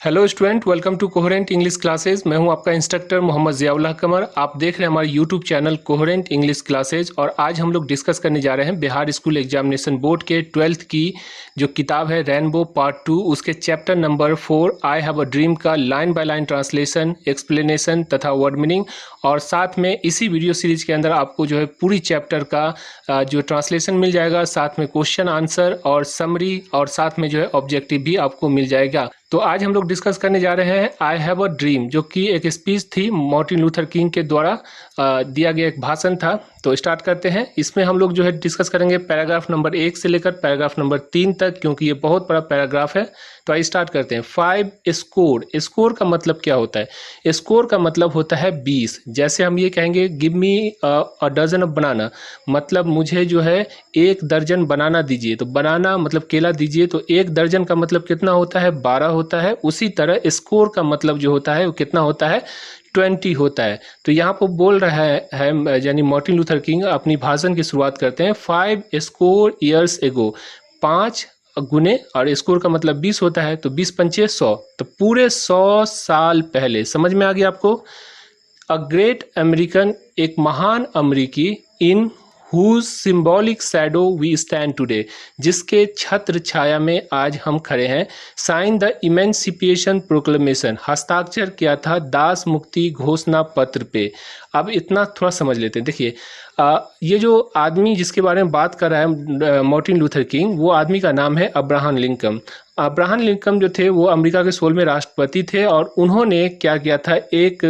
Hello student, welcome to coherent English classes. मैं हूं आपका इंस्ट्रक्टर मोहम्मद ज़ियाउल्लाह कमर। आप देख रहे हैं हमारे YouTube channel coherent English classes. और आज हम लोग डिस्कस करने जा रहे हैं बिहार स्कूल एग्जामिनेशन बोर्ड के 12th की जो किताब है रेनबो पार्ट 2, उसके chapter number 4 I have a dream का line by line translation, explanation तथा वर्ड मीनिंग। और साथ में इसी वीडियो सीरीज के अंदर आपको जो है पूरी चैप्टर का जो ट्रांसलेशन मिल जाएगा, साथ में क्वेश्चन आंसर और समरी, और साथ में जो है ऑब्जेक्टिव भी आपको मिल जाएगा। तो आज हम लोग डिस्कस करने जा रहे हैं आई हैव अ ड्रीम, जो कि एक स्पीच थी मार्टिन लूथर किंग के द्वारा दिया गया एक भाषण था। तो स्टार्ट करते हैं। इसमें हम लोग जो है डिस्कस करेंगे पैराग्राफ नंबर 1 से लेकर पैराग्राफ नंबर 3 तक, क्योंकि ये बहुत बड़ा पैराग्राफ है। तो आइए स्टार्ट करते हैं। 5 स्कोर। स्कोर का मतलब क्या होता है? स्कोर का मतलब होता है 20। जैसे हम ये कहेंगे give me a dozen of banana, मतलब मुझे जो है 1 दर्जन बनाना दीजिए। तो बनाना मतलब केला दीजिए, तो 1 दर्जन का मतलब कितना होता है? 12 होता है। उसी तरह स्कोर का मतलब जो होता है वो कितना होता है? 20 होता है। तो यहाँ पर बोल रहा है यानी मार्टिन लूथर किंग अपनी भाषण की शुरुआत करते हैं 5 स्कोर ईयर्स एगो, 5 गुने, और स्कोर का मतलब 20 होता है, तो 20 पंचे 100, तो पूरे 100 साल पहले। समझ में आ गया आपको? अ ग्रेट अमेरिकन, एक महान अमरीकी, in whose symbolic shadow we stand today, जिसके छत्र छाया में आज हम खड़े हैं। साइन द इमेंसिपिएशन प्रोक्लेमेशन, हस्ताक्षर किया था दास मुक्ति घोषणा पत्र पे। अब इतना थोड़ा समझ लेते हैं। देखिए ये जो आदमी जिसके बारे में बात कर रहा है मार्टिन लूथर किंग, वो आदमी का नाम है अब्राहम लिंकन। अब्राहम लिंकन जो थे वो अमेरिका के 16वें राष्ट्रपति थे, और उन्होंने क्या किया था, एक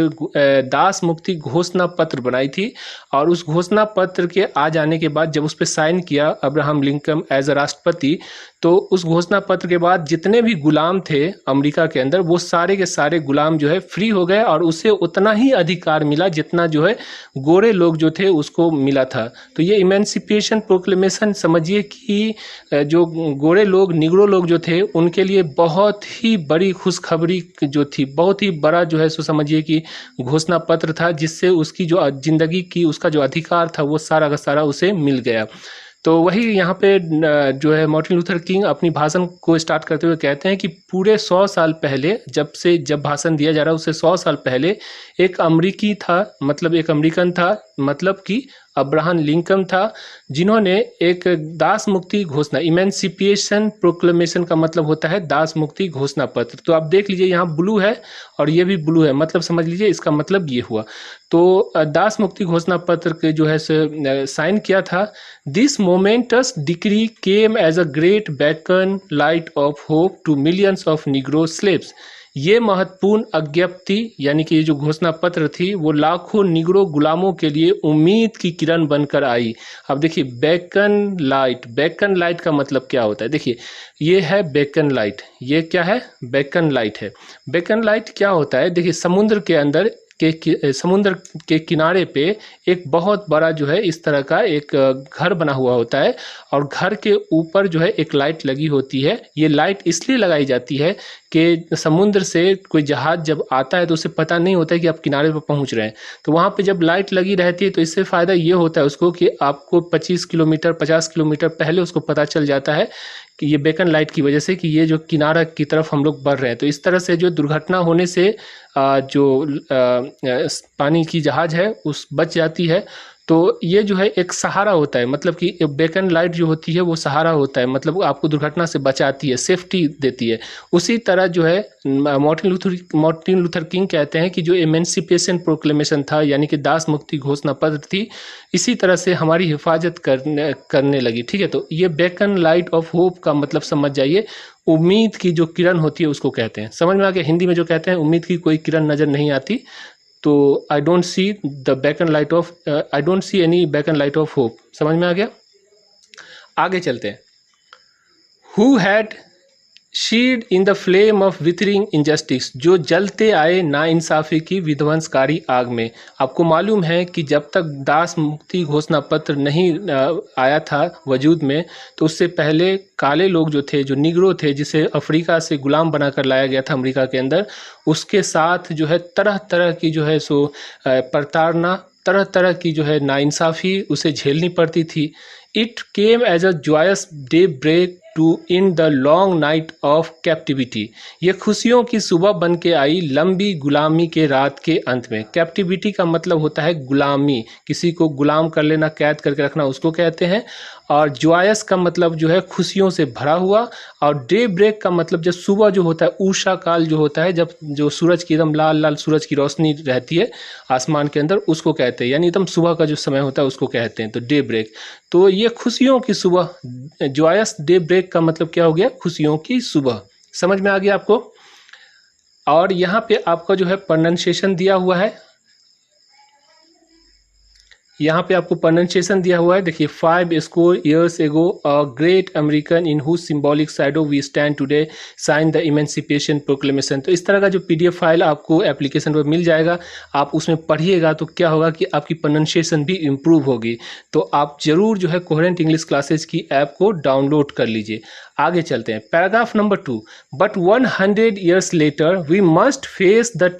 दास मुक्ति घोषणा पत्र बनाई थी। और उस घोषणा पत्र के आ जाने के बाद जब उस पर साइन किया अब्राहम लिंकन एज अ राष्ट्रपति, तो उस घोषणा पत्र के बाद जितने भी गुलाम थे अमेरिका के अंदर, वो सारे के सारे गुलाम जो है फ्री हो गए, और उसे उतना ही अधिकार मिला जितना जो है गोरे लोग जो थे उसको मिला था। तो ये इमेंसिपेशन प्रोक्लेमेशन समझिए कि जो गोरे लोग, निग्रो लोग जो थे, उनके लिए बहुत ही बड़ी खुशखबरी जो थी, बहुत ही बड़ा जो है सो समझिए कि घोषणा पत्र था, जिससे उसकी जो जिंदगी की उसका जो अधिकार था वो सारा का सारा उसे मिल गया। तो वही यहाँ पे जो है मार्टिन लूथर किंग अपनी भाषण को स्टार्ट करते हुए कहते हैं कि पूरे 100 साल पहले, जब भाषण दिया जा रहा है उससे 100 साल पहले एक अमरीकी था, मतलब एक अमेरिकन था, मतलब कि अब्राहम लिंकन था, जिन्होंने एक दास मुक्ति घोषणा, इमेंसिपिएशन प्रोक्लेमेशन का मतलब होता है दास मुक्ति घोषणा पत्र। तो आप देख लीजिए यहाँ ब्लू है और ये भी ब्लू है, मतलब समझ लीजिए इसका मतलब ये हुआ। तो दास मुक्ति घोषणा पत्र के जो है साइन किया था। This momentous decree came as a great beacon light of hope to millions of Negro slaves. ये महत्वपूर्ण अज्ञप्ति यानी कि ये जो घोषणा पत्र थी वो लाखों निग्रो गुलामों के लिए उम्मीद की किरण बनकर आई। अब देखिए बेकन लाइट, बेकन लाइट का मतलब क्या होता है? देखिए ये है बेकन लाइट, ये क्या है? बेकन लाइट है। बेकन लाइट क्या होता है? देखिए समुद्र के अंदर समुद्र के किनारे पे एक बहुत बड़ा जो है इस तरह का एक घर बना हुआ होता है, और घर के ऊपर जो है एक लाइट लगी होती है। ये लाइट इसलिए लगाई जाती है कि समुद्र से कोई जहाज जब आता है तो उसे पता नहीं होता है कि आप किनारे पर पहुंच रहे हैं। तो वहाँ पे जब लाइट लगी रहती है तो इससे फ़ायदा ये होता है उसको कि आपको 25 किलोमीटर 50 किलोमीटर पहले उसको पता चल जाता है कि ये बेकन लाइट की वजह से कि ये जो किनारा की तरफ हम लोग बढ़ रहे हैं। तो इस तरह से जो दुर्घटना होने से जो पानी की जहाज है उस बच जाती है। तो ये जो है एक सहारा होता है, मतलब कि बेकन लाइट जो होती है वो सहारा होता है, मतलब आपको दुर्घटना से बचाती है, सेफ्टी देती है। उसी तरह जो है मार्टिन लूथर किंग कहते हैं कि जो एमेंसिपेशन प्रोक्लेमेशन था यानी कि दास मुक्ति घोषणा पत्र थी, इसी तरह से हमारी हिफाजत करने लगी। ठीक है, तो ये बेकन लाइट ऑफ होप का मतलब समझ जाइए, उम्मीद की जो किरण होती है उसको कहते हैं। समझ में आ गया? हिंदी में जो कहते हैं उम्मीद की कोई किरण नज़र नहीं आती, तो I don't see the beacon light of I don't see any beacon light of hope. समझ में आ गया? आगे चलते हैं। Who had seared in the flame of withering injustice, जो जलते आए नाइंसाफ़ी की विध्वंसकारी आग में। आपको मालूम है कि जब तक दास मुक्ति घोषणा पत्र नहीं आया था वजूद में, तो उससे पहले काले लोग जो थे, जो निग्रो थे, जिसे अफ्रीका से गुलाम बनाकर लाया गया था अमेरिका के अंदर, उसके साथ जो है तरह तरह की जो है सो प्रताड़ना, तरह तरह की जो है नाइंसाफ़ी उसे झेलनी पड़ती थी। It came as a joyous daybreak to to in the long night of captivity. ये खुशियों की सुबह बन के आई लंबी गुलामी के रात के अंत में। कैप्टिविटी का मतलब होता है गुलामी, किसी को गुलाम कर लेना, कैद करके रखना, उसको कहते हैं। और जॉयस का मतलब जो है खुशियों से भरा हुआ। और डे ब्रेक का मतलब जब सुबह जो होता है, उषा काल जो होता है, जब जो सूरज की एकदम लाल लाल सूरज की रोशनी रहती है आसमान के अंदर, उसको कहते हैं, यानी एकदम सुबह का जो समय होता है उसको कहते हैं, तो डे ब्रेक। तो ये खुशियों की सुबह, जॉयस डे ब्रेक का मतलब क्या हो गया, खुशियों की सुबह। समझ में आ गया आपको। और यहाँ पे आपका जो है प्रोनाउंसिएशन दिया हुआ है, यहाँ पे आपको प्रोनाउंसिएशन दिया हुआ है। देखिए, 5 score years ago a great American in whose symbolic shadow we stand today signed the Emancipation Proclamation। तो इस तरह का जो PDF फाइल आपको एप्लीकेशन पर मिल जाएगा, आप उसमें पढ़िएगा तो क्या होगा कि आपकी प्रोनाउंसिएशन भी इम्प्रूव होगी। तो आप ज़रूर जो है कोहेरेंट इंग्लिश क्लासेज की ऐप को डाउनलोड कर लीजिए। आगे चलते हैं, paragraph number 2। But 100 years later we must face the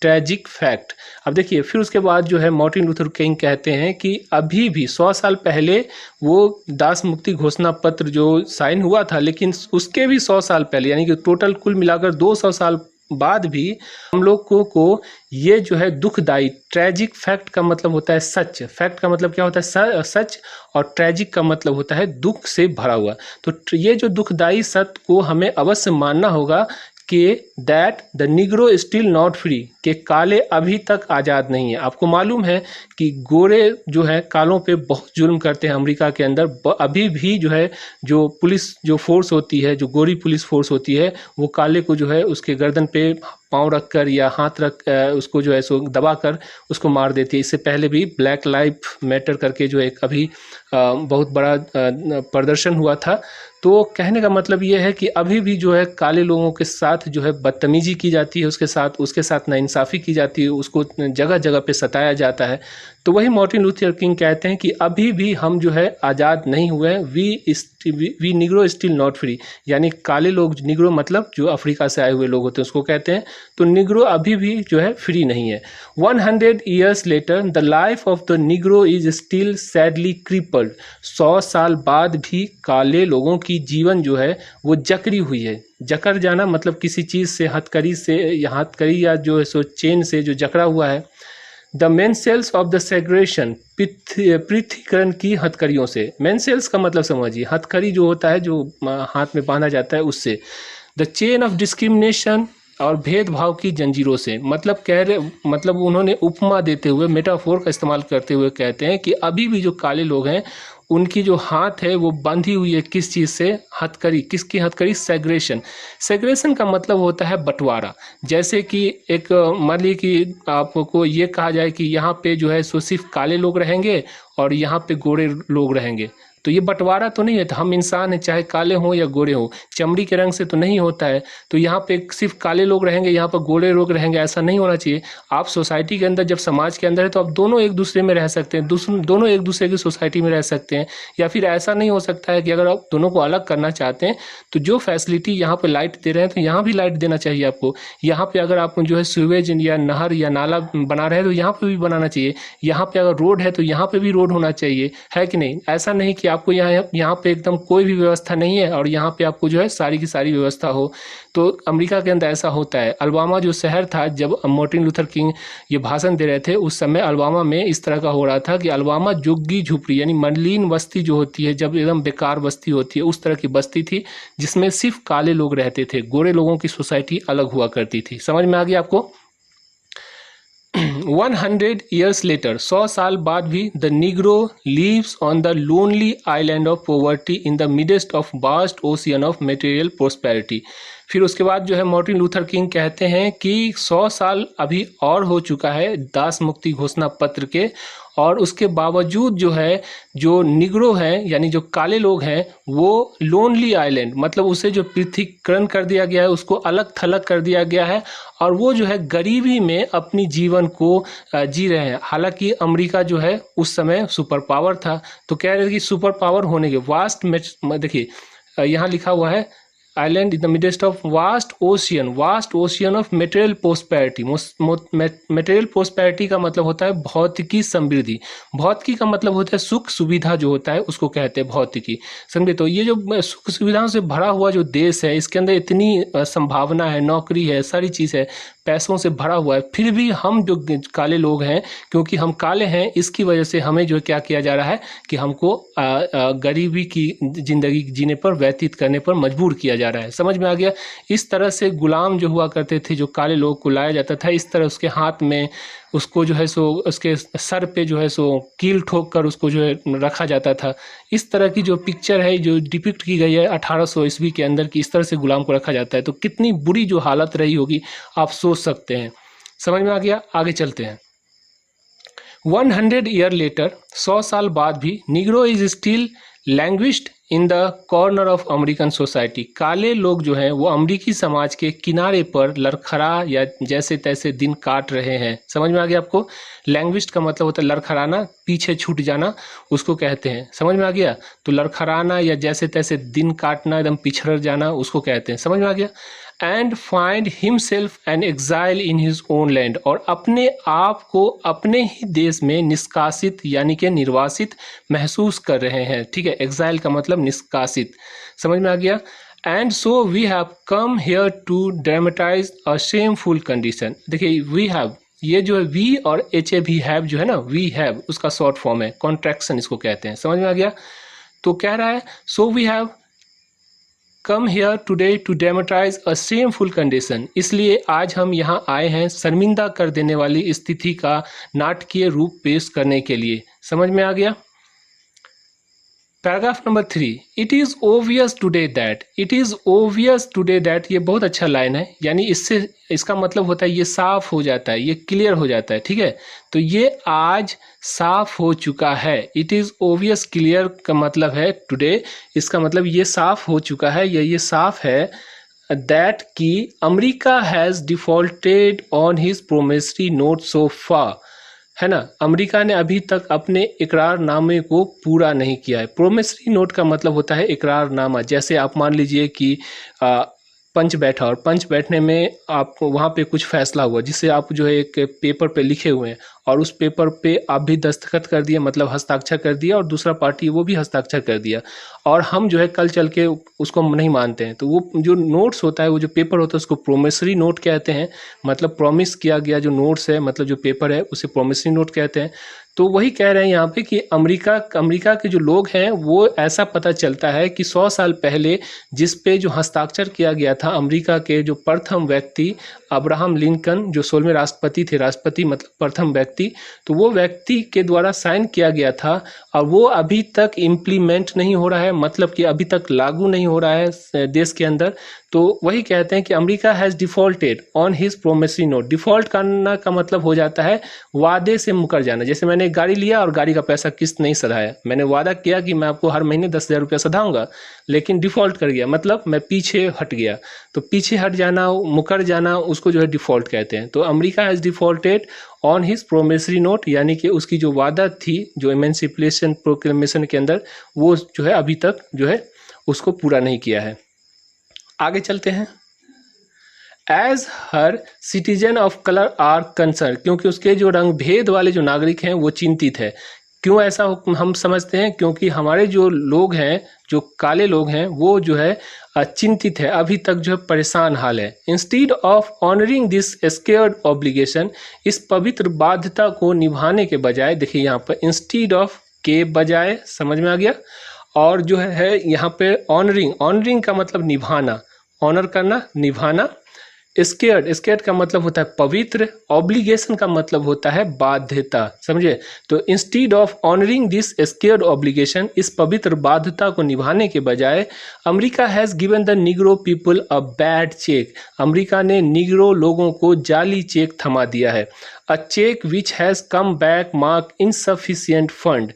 tragic fact. अब देखिए, फिर उसके बाद जो है मार्टिन लूथर किंग कहते हैं कि अभी भी 100 साल पहले वो दास मुक्ति घोषणा पत्र जो साइन हुआ था, लेकिन उसके भी 100 साल पहले, यानी कि टोटल कुल मिलाकर 200 साल बाद भी हम लोगों को ये जो है दुखदाई, ट्रैजिक फैक्ट का मतलब होता है सच, फैक्ट का मतलब क्या होता है सच, और ट्रैजिक का मतलब होता है दुख से भरा हुआ। तो ये जो दुखदाई सत्य को हमें अवश्य मानना होगा कि that the Negro still not free, के काले अभी तक आज़ाद नहीं है। आपको मालूम है कि गोरे जो है कालों पे बहुत जुल्म करते हैं अमेरिका के अंदर। अभी भी जो है जो पुलिस जो फोर्स होती है, जो गोरी पुलिस फोर्स होती है, वो काले को जो है उसके गर्दन पे पाँव रख कर या हाथ रख उसको जो है सो दबा कर उसको मार देती है। इससे पहले भी ब्लैक लाइफ मैटर करके जो एक अभी बहुत बड़ा प्रदर्शन हुआ था। तो कहने का मतलब ये है कि अभी भी जो है काले लोगों के साथ जो है बदतमीजी की जाती है, उसके साथ नाइंसाफ़ी की जाती है, उसको जगह जगह पे सताया जाता है। तो वही मार्टिन लूथर किंग कहते हैं कि अभी भी हम जो है आज़ाद नहीं हुए हैं। We Negro still not free, यानी काले लोग, निग्रो मतलब जो अफ्रीका से आए हुए लोग होते हैं उसको कहते हैं। तो निग्रो अभी भी जो है फ्री नहीं है। 100 years later the life of the Negro is still sadly crippled. 100 साल बाद भी काले लोगों की जीवन जो है वो जकड़ी हुई है। जकड़ जाना मतलब किसी चीज़ से, हथकड़ी या जो है सो चेन से जो जकड़ा हुआ है। The main cells of the segregation, पृथ्वीकरण की हथकड़ियों से। मेन सेल्स का मतलब समझिए, हथकड़ी जो होता है जो हाथ में बांधा जाता है उससे। द चेन ऑफ डिस्क्रिमिनेशन, और भेदभाव की जंजीरों से। मतलब उन्होंने उपमा देते हुए, मेटाफोर का इस्तेमाल करते हुए कहते हैं कि अभी भी जो काले लोग हैं उनकी जो हाथ है वो बंधी हुई है किस चीज़ से, हथकड़ी। किसकी हथकड़ी? सेग्रेशन। सेग्रेशन का मतलब होता है बंटवारा। जैसे कि एक मान लीजिए कि आपको ये कहा जाए कि यहाँ पे जो है सो सिर्फ काले लोग रहेंगे और यहाँ पे गोरे लोग रहेंगे, तो ये बंटवारा तो नहीं है। तो हम इंसान हैं, चाहे काले हों या गोरे हों, चमड़ी के रंग से तो नहीं होता है। तो यहाँ पे सिर्फ काले लोग रहेंगे, यहाँ पर गोरे लोग रहेंगे, ऐसा नहीं होना चाहिए। आप सोसाइटी के अंदर, जब समाज के अंदर है, तो आप दोनों एक दूसरे में रह सकते हैं, दोनों एक दूसरे की सोसाइटी में रह सकते हैं। या फिर ऐसा नहीं हो सकता है कि अगर आप दोनों को अलग करना चाहते हैं तो जो फैसिलिटी यहाँ पर लाइट दे रहे हैं तो यहाँ भी लाइट देना चाहिए आपको। यहाँ पर अगर आप जो है सीवेज या नहर या नाला बना रहे हैं तो यहाँ पर भी बनाना चाहिए। यहाँ पर अगर रोड है तो यहाँ पर भी रोड होना चाहिए, है कि नहीं? ऐसा नहीं कि आपको यहाँ पे एकदम कोई भी व्यवस्था नहीं है और यहाँ पे आपको जो है सारी की सारी व्यवस्था हो। तो अमेरिका के अंदर ऐसा होता है। अल्बामा जो शहर था, जब मार्टिन लूथर किंग ये भाषण दे रहे थे उस समय अल्बामा में इस तरह का हो रहा था कि अल्बामा झुग्गी झुपड़ी यानी मलिन बस्ती जो होती है, जब एकदम बेकार बस्ती होती है, उस तरह की बस्ती थी जिसमें सिर्फ काले लोग रहते थे। गोरे लोगों की सोसाइटी अलग हुआ करती थी। समझ में आ गया आपको? 100 years later, 100 साल बाद भी the Negro lives on the lonely island of poverty in the midst of vast ocean of material prosperity। फिर उसके बाद जो है मार्टिन लूथर किंग कहते हैं कि 100 साल अभी और हो चुका है दास मुक्ति घोषणा पत्र के, और उसके बावजूद जो है जो निग्रो हैं यानी जो काले लोग हैं वो लोनली आइलैंड, मतलब उसे जो पृथ्वीकरण कर दिया गया है, उसको अलग थलग कर दिया गया है, और वो जो है गरीबी में अपनी जीवन को जी रहे हैं। हालांकि अमेरिका जो है उस समय सुपर पावर था। तो कह रहे हैं कि सुपर पावर होने के वास्ट में, देखिए यहाँ लिखा हुआ है island in the midst of vast ocean of material prosperity. material prosperity का मतलब होता है भौतिकी समृद्धि. भौतिकी का मतलब होता है सुख सुविधा, जो होता है उसको कहते हैं भौतिकी समृद्धि. तो ये जो सुख सुविधाओं से भरा हुआ जो देश है, इसके अंदर इतनी संभावना है, नौकरी है, सारी चीज़ है, पैसों से भरा हुआ है, फिर भी हम जो काले लोग हैं, क्योंकि हम काले हैं, इसकी वजह से हमें जो क्या किया जा रहा है कि हमको गरीबी की ज़िंदगी जीने पर, व्यतीत करने पर मजबूर किया जा रहा है. समझ में आ गया. इस तरह से गुलाम जो हुआ करते थे, जो काले लोग को लाया जाता था, इस तरह उसके हाथ में उसको जो है सो उसके सर पे जो है सो कील ठोक कर उसको जो है रखा जाता था. इस तरह की जो पिक्चर है, जो डिपिक्ट की गई है 1800 ईस्वी के अंदर की, इस तरह से गुलाम को रखा जाता है. तो कितनी बुरी जो हालत रही होगी आप सोच सकते हैं. समझ में आ गया. आगे चलते हैं. 100 ईयर लेटर, 100 साल बाद भी Negro is still languished in the corner of American society. काले लोग जो हैं वो अमेरिकी समाज के किनारे पर लड़खड़ा या जैसे तैसे दिन काट रहे हैं. समझ में आ गया आपको. लैंग्विश्ड का मतलब होता है लड़खड़ाना, पीछे छूट जाना, उसको कहते हैं. समझ में आ गया. तो लड़खड़ाना या जैसे तैसे दिन काटना, एकदम पिछड़ जाना, उसको कहते हैं. समझ में आ गया. And find himself an exile in his own land. और अपने आप को अपने ही देश में निष्कासित यानी कि निर्वासित महसूस कर रहे हैं. ठीक है. एग्जाइल का मतलब निष्कासित. समझ में आ गया. And so we have come here to dramatize a shameful condition. देखिए वी हैव, ये जो है वी और एच ए वी हैव जो है ना, वी हैव उसका शॉर्ट फॉर्म है, कॉन्ट्रैक्शन इसको कहते हैं. समझ में आ गया. तो कह रहा है so we have come here today to dramatize a shameful condition. इसलिए आज हम यहाँ आए हैं शर्मिंदा कर देने वाली स्थिति का नाटकीय रूप पेश करने के लिए. समझ में आ गया. Paragraph number 3. It is obvious today that. It is obvious today that. ये बहुत अच्छा लाइन है. यानी इससे इसका मतलब होता है ये साफ हो जाता है, ये क्लियर हो जाता है. ठीक है. तो ये आज साफ हो चुका है. इट इज़ ओवियस, क्लियर का मतलब है टुडे, इसका मतलब ये साफ हो चुका है या ये साफ है दैट कि America has defaulted on his promissory note so far. है ना. अमेरिका ने अभी तक अपने इकरारनामे को पूरा नहीं किया है. प्रोमिसरी नोट का मतलब होता है इकरारनामा. जैसे आप मान लीजिए कि पंच बैठा और पंच बैठने में आपको वहाँ पे कुछ फैसला हुआ जिसे आप जो है एक पेपर पे लिखे हुए हैं और उस पेपर पे आप भी दस्तखत कर दिए, मतलब हस्ताक्षर कर दिया, और दूसरा पार्टी वो भी हस्ताक्षर कर दिया, और हम जो है कल चल के उसको नहीं मानते हैं. तो वो जो नोट्स होता है, वो जो पेपर होता है, उसको प्रोमिसरी नोट कहते हैं. मतलब प्रॉमिस किया गया जो नोट्स है, मतलब जो पेपर है, उसे प्रोमिसरी नोट कहते हैं. तो वही कह रहे हैं यहाँ पे कि अमेरिका के जो लोग हैं वो ऐसा पता चलता है कि 100 साल पहले जिस पे जो हस्ताक्षर किया गया था, अमेरिका के जो प्रथम व्यक्ति अब्राहम लिंकन, जो 16वें राष्ट्रपति थे, राष्ट्रपति मतलब प्रथम व्यक्ति, तो वो व्यक्ति के द्वारा साइन किया गया था और वो अभी तक इम्प्लीमेंट नहीं हो रहा है, मतलब कि अभी तक लागू नहीं हो रहा है देश के अंदर. तो वही कहते हैं कि America has defaulted on his promissory note. Default करना का मतलब हो जाता है वादे से मुकर जाना. जैसे मैंने एक गाड़ी लिया और गाड़ी का पैसा किस्त नहीं सधाया. मैंने वादा किया कि मैं आपको हर महीने 10,000 रुपया सधाऊंगा, लेकिन डिफ़ॉल्ट कर गया, मतलब मैं पीछे हट गया. तो पीछे हट जाना, मुकर जाना, उसको जो है डिफ़ॉल्ट कहते हैं. तो America has defaulted on his promissory note, यानी कि उसकी जो वादा थी, जो एमेंसिपेशन प्रोक्लेमेशन के अंदर, वो जो है अभी तक जो है उसको पूरा नहीं किया है. आगे चलते हैं. As her citizen of colour are concern. क्योंकि उसके जो रंग भेद वाले जो नागरिक हैं वो चिंतित है. क्यों ऐसा हम समझते हैं? क्योंकि हमारे जो लोग हैं, जो काले लोग हैं, वो जो है चिंतित है, अभी तक जो है परेशान हाल है. Instead of honouring this scared obligation. इस पवित्र बाध्यता को निभाने के बजाय, देखिए यहाँ पर इंस्टीड ऑफ के बजाय, समझ में आ गया. और जो है यहाँ पे ऑनरिंग का मतलब निभाना, ऑनर करना, निभाना. स्केयर्ड का मतलब होता है पवित्र. ऑब्लिगेशन का मतलब होता है बाध्यता. समझे. तो instead of honouring this scared obligation, इस पवित्र बाध्यता को निभाने के बजाय, America has given the Negro people a bad cheque. America ने निग्रो लोगों को जाली चेक थमा दिया है. A cheque which has come back mark insufficient fund.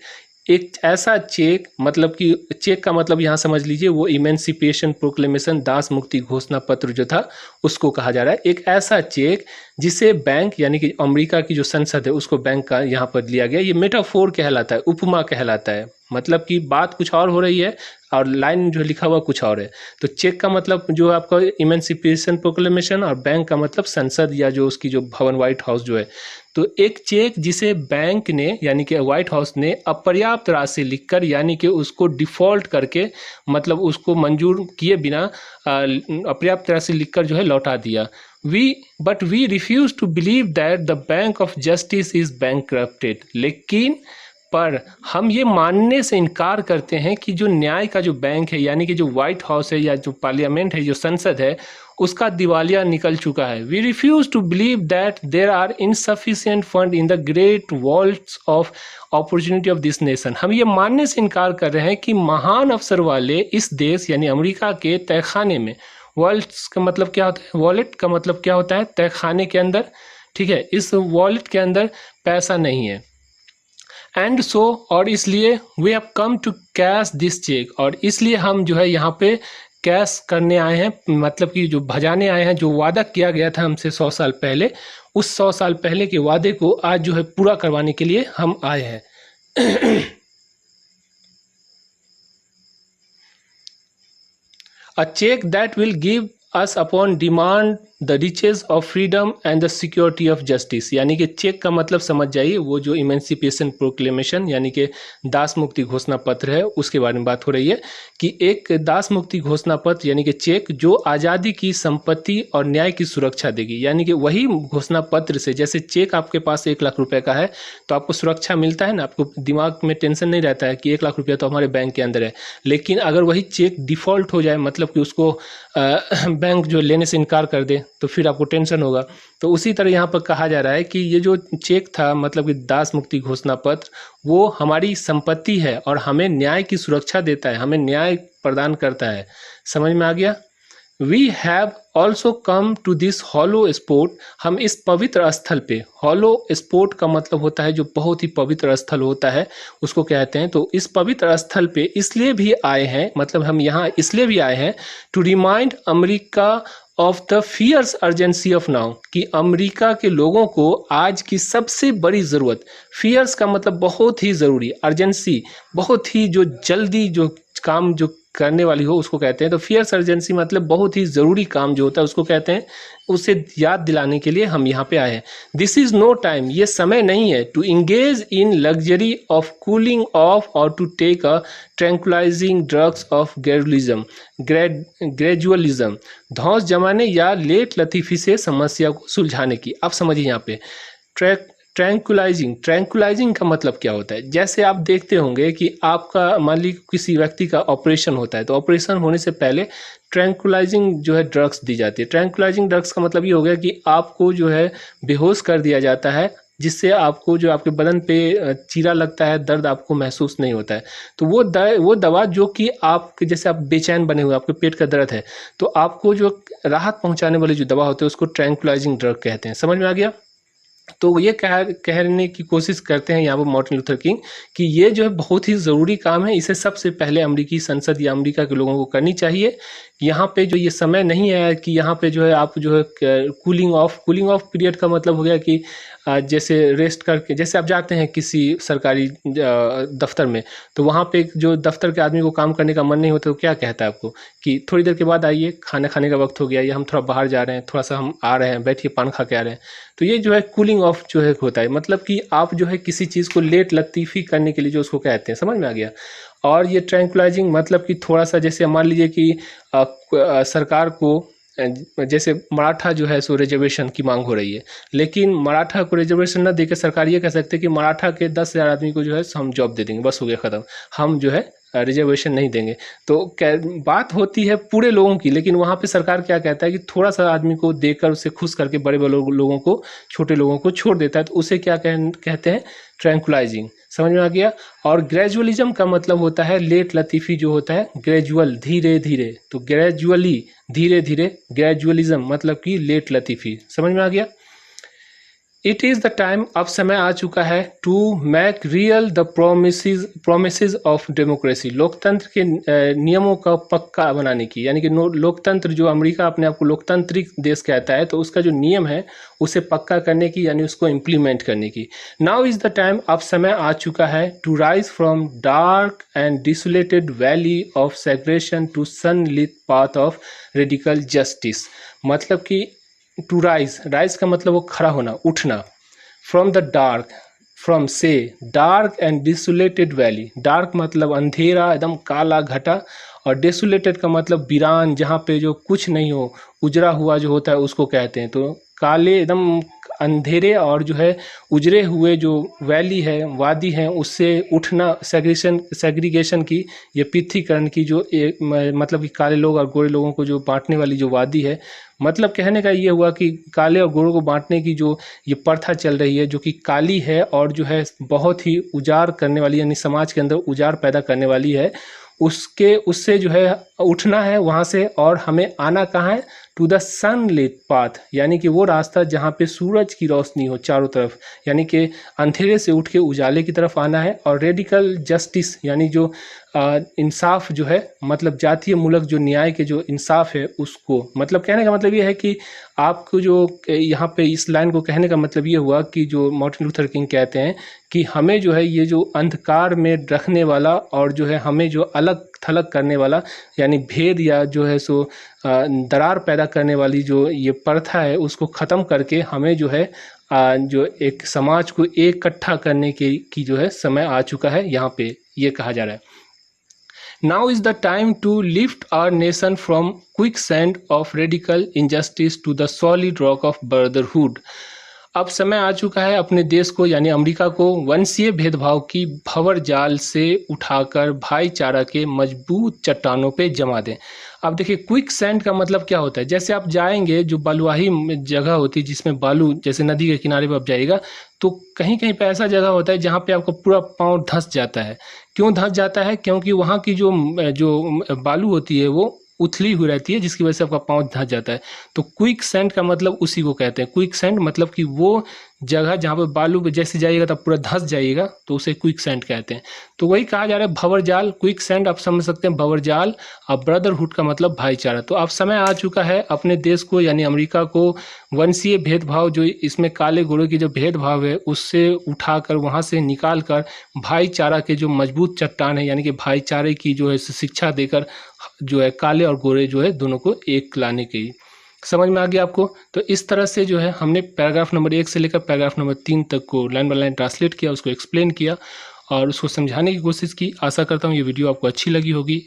एक ऐसा चेक, मतलब कि चेक का मतलब यहाँ समझ लीजिए वो इमेंसिपेशन प्रोक्लेमेशन, दास मुक्ति घोषणा पत्र जो था उसको कहा जा रहा है. एक ऐसा चेक जिसे बैंक, यानी कि अमेरिका की जो संसद है, उसको बैंक का यहाँ पर लिया गया. ये मेटाफोर कहलाता है, उपमा कहलाता है. मतलब कि बात कुछ और हो रही है और लाइन जो लिखा हुआ कुछ और है। तो चेक का मतलब जो आपका इमेंसिपेशन प्रोक्लेमेशन, और बैंक का मतलब संसद या जो उसकी जो भवन व्हाइट हाउस जो है। तो एक चेक जिसे बैंक ने यानी कि व्हाइट हाउस ने अपर्याप्त राशि लिखकर यानी कि उसको डिफ़ॉल्ट करके, मतलब उसको मंजूर किए बिना अपर्याप्त राशि लिखकर जो है लौटा दिया। But we refuse to believe that the bank of justice is bankrupted. लेकिन पर हम ये मानने से इनकार करते हैं कि जो न्याय का जो बैंक है यानी कि जो व्हाइट हाउस है या जो पार्लियामेंट है, जो संसद है, उसका दिवालिया निकल चुका है। We refuse to believe that there are insufficient fund in the great vaults of opportunity of this nation. हम ये मानने से इनकार कर रहे हैं कि महान अवसर वाले इस देश यानी अमेरिका के तहखाने में, वॉल्ट्स का मतलब क्या होता है, वॉलेट का मतलब क्या होता है, तहखाने के अंदर, ठीक है, इस वॉलेट के अंदर पैसा नहीं है। एंड सो, और इसलिए we have come to cash this cheque, और इसलिए हम जो है यहाँ पे कैश करने आए हैं, मतलब कि जो भजाने आए हैं, जो वादा किया गया था हमसे 100 साल पहले, उस 100 साल पहले के वादे को आज जो है पूरा करवाने के लिए हम आए हैं। A check that will give us upon demand the riches of freedom and the security of justice। यानी कि चेक का मतलब समझ जाइए, वो जो इमेंसिपेशन प्रोक्लेमेशन यानी कि दास मुक्ति घोषणा पत्र है, उसके बारे में बात हो रही है कि एक दास मुक्ति घोषणा पत्र यानी कि चेक जो आज़ादी की, संपत्ति और न्याय की सुरक्षा देगी। यानी कि वही घोषणा पत्र से, जैसे चेक आपके पास 1 लाख रुपए का है तो आपको सुरक्षा मिलता है ना, आपको दिमाग में टेंशन नहीं रहता है कि 1 लाख रुपया तो हमारे बैंक के अंदर है। लेकिन अगर वही चेक डिफ़ॉल्ट हो जाए, मतलब कि उसको बैंक जो लेने से इनकार कर दे, तो फिर आपको टेंशन होगा। तो उसी तरह यहाँ पर कहा जा रहा है कि ये जो चेक था, मतलब कि दास मुक्ति घोषणा पत्र, वो हमारी संपत्ति है और हमें न्याय की सुरक्षा देता है, हमें न्याय प्रदान करता है। समझ में आ गया? We have also come to this hallowed spot. हम इस पवित्र स्थल पे, हॉलो स्पॉट का मतलब होता है जो बहुत ही पवित्र स्थल होता है, उसको कहते हैं। तो इस पवित्र स्थल पे इसलिए भी आए हैं, मतलब हम यहाँ इसलिए भी आए हैं, to remind America of the fierce urgency of now, कि अमेरिका के लोगों को आज की सबसे बड़ी ज़रूरत, फियर्स का मतलब बहुत ही ज़रूरी, अर्जेंसी बहुत ही जो जल्दी जो काम जो करने वाली हो उसको कहते हैं। तो फियर्स अर्जेंसी मतलब बहुत ही ज़रूरी काम जो होता है उसको कहते हैं, उसे याद दिलाने के लिए हम यहाँ पे आए हैं। दिस इज़ नो टाइम, ये समय नहीं है, to engage in luxury of cooling off और to take a tranquillising drugs of gradualism, धौंस जमाने या लेट लतीफ़ी से समस्या को सुलझाने की। आप समझिए यहाँ पे ट्रैंकुलाइजिंग का मतलब क्या होता है। जैसे आप देखते होंगे कि आपका, मान लीजिए किसी व्यक्ति का ऑपरेशन होता है, तो ऑपरेशन होने से पहले ट्रैंकुलाइजिंग जो है ड्रग्स दी जाती है। ट्रैंकुलाइजिंग ड्रग्स का मतलब ये हो गया कि आपको जो है बेहोश कर दिया जाता है, जिससे आपको जो आपके बदन पे चीरा लगता है, दर्द आपको महसूस नहीं होता है। तो वो दवा जो कि आप, जैसे आप बेचैन बने हुए, आपके पेट का दर्द है, तो आपको जो राहत पहुंचाने वाली जो दवा होती है उसको ट्रैंकुलाइजिंग ड्रग कहते हैं। समझ में आ गया? तो ये कहने की कोशिश करते हैं यहाँ पर मार्टिन लूथर किंग कि ये जो है बहुत ही ज़रूरी काम है, इसे सबसे पहले अमेरिकी संसद या अमेरिका के लोगों को करनी चाहिए। यहाँ पे जो ये समय नहीं है कि यहाँ पे जो है आप जो है कूलिंग ऑफ पीरियड का मतलब हो गया कि जैसे रेस्ट करके, जैसे आप जाते हैं किसी सरकारी दफ्तर में, तो वहाँ पे जो दफ्तर के आदमी को काम करने का मन नहीं होता तो क्या कहता है आपको कि थोड़ी देर के बाद आइए, खाना खाने का वक्त हो गया, या हम थोड़ा बाहर जा रहे हैं, थोड़ा सा हम आ रहे हैं, बैठिए पान खा के आ रहे हैं। तो ये जो है कूलिंग ऑफ जो है होता है, मतलब कि आप जो है किसी चीज़ को लेट लतीफ़ी करने के लिए जो उसको कहते हैं। समझ में आ गया? और ये ट्रैंकुलाइजिंग मतलब कि थोड़ा सा, जैसे मान लीजिए कि सरकार को जैसे मराठा जो है सो रिजर्वेशन की मांग हो रही है, लेकिन मराठा को रिजर्वेशन न देकर सरकार ये कह सकते हैं कि मराठा के 10,000 आदमी को जो है हम जॉब दे देंगे, बस हो गया ख़त्म, हम जो है रिजर्वेशन नहीं देंगे। तो बात होती है पूरे लोगों की, लेकिन वहाँ पे सरकार क्या कहता है कि थोड़ा सा आदमी को देकर उसे खुश करके बड़े बड़े लोगों को, छोटे लोगों को छोड़ देता है। तो उसे क्या कहते हैं? ट्रैंकुलाइजिंग। समझ में आ गया? और ग्रेजुअलिज्म का मतलब होता है लेट लतीफ़ी जो होता है, ग्रेजुअल धीरे धीरे, तो ग्रेजुअली धीरे धीरे, ग्रेजुअलिज्म मतलब कि लेट लतीफ़ी। समझ में आ गया? इट इज़ द टाइम, अब समय आ चुका है to make real the promises of democracy, लोकतंत्र के नियमों का पक्का बनाने की, यानी कि लोकतंत्र, जो अमेरिका अपने आप को लोकतांत्रिक देश कहता है, तो उसका जो नियम है उसे पक्का करने की, यानी उसको इम्प्लीमेंट करने की। नाउ इज़ द टाइम, अब समय आ चुका है to rise from dark and desolated valley of segregation to sunlit path of radical justice. मतलब कि टू राइज, राइज का मतलब वो खड़ा होना, उठना। फ्रॉम द डार्क, फ्रॉम से dark and desolated valley, dark मतलब अंधेरा, एकदम काला घटा, और डेसोलेटेड का मतलब वीरान, जहाँ पे जो कुछ नहीं हो, उजरा हुआ जो होता है उसको कहते हैं। तो काले एकदम अंधेरे और जो है उजरे हुए जो वैली है, वादी है, उससे उठना, सेग्रीगेशन की, ये पृथक्करण की, जो मतलब कि काले लोग और गोरे लोगों को जो बांटने वाली जो वादी है। मतलब कहने का ये हुआ कि काले और गोरों को बांटने की जो ये प्रथा चल रही है, जो कि काली है और जो है बहुत ही उजाड़ करने वाली, यानी समाज के अंदर उजाड़ पैदा करने वाली है, उससे जो है उठना है वहाँ से। और हमें आना कहाँ है? टू द सनलिट पाथ, यानी कि वो रास्ता जहाँ पे सूरज की रोशनी हो चारों तरफ, यानी कि अंधेरे से उठ के उजाले की तरफ आना है। और रेडिकल जस्टिस, यानी जो इंसाफ जो है, मतलब जातीय मूलक जो न्याय के जो इंसाफ है उसको, मतलब कहने का मतलब ये है कि आपको जो यहाँ पे इस लाइन को कहने का मतलब ये हुआ कि जो मार्टिन लूथर किंग कहते हैं कि हमें जो है ये जो अंधकार में रखने वाला और जो है हमें जो अलग थलग करने वाला, यानी भेद या जो है सो दरार पैदा करने वाली जो ये प्रथा है, उसको ख़त्म करके हमें जो है जो एक समाज को इकट्ठा करने की जो है समय आ चुका है, यहाँ पे ये कहा जा रहा है। Now is the time to lift our nation from quicksand of radical injustice to the solid rock of brotherhood. अब समय आ चुका है अपने देश को, यानी अमेरिका को, वंशीय भेदभाव की भंवर जाल से उठाकर भाईचारा के मजबूत चट्टानों पे जमा दें। अब देखिए, क्विक सैंड का मतलब क्या होता है? जैसे आप जाएंगे, जो बलुआही जगह होती है जिसमें बालू, जैसे नदी के किनारे पर आप जाइएगा, तो कहीं कहीं पे ऐसा जगह होता है जहाँ पे आपका पूरा पाँव धंस जाता है। क्यों धंस जाता है? क्योंकि वहाँ की जो बालू होती है वो उथली हुई रहती है, जिसकी वजह से आपका पाँव धंस जाता है। तो क्विक सैंड का मतलब उसी को कहते हैं। क्विक सैंड मतलब कि वो जगह जहाँ पे बालू पे जैसे जाइएगा तब पूरा धंस जाइएगा, तो उसे क्विक सैंड कहते हैं। तो वही कहा जा रहा है, भंवर जाल। क्विक सैंड आप समझ सकते हैं, भंवर जाल। और ब्रदरहुड का मतलब भाईचारा। तो अब समय आ चुका है अपने देश को, यानी अमेरिका को, वंशीय भेदभाव, जो इसमें काले गोरे की जो भेदभाव है, उससे उठाकर, वहाँ से निकाल कर भाईचारा के जो मजबूत चट्टान है, यानी कि भाईचारे की जो है शिक्षा देकर जो है काले और गोरे जो है दोनों को एक लाने की। समझ में आ गया आपको? तो इस तरह से जो है हमने पैराग्राफ नंबर 1 से लेकर पैराग्राफ नंबर 3 तक को लाइन बाय लाइन ट्रांसलेट किया, उसको एक्सप्लेन किया और उसको समझाने की कोशिश की। आशा करता हूँ ये वीडियो आपको अच्छी लगी होगी।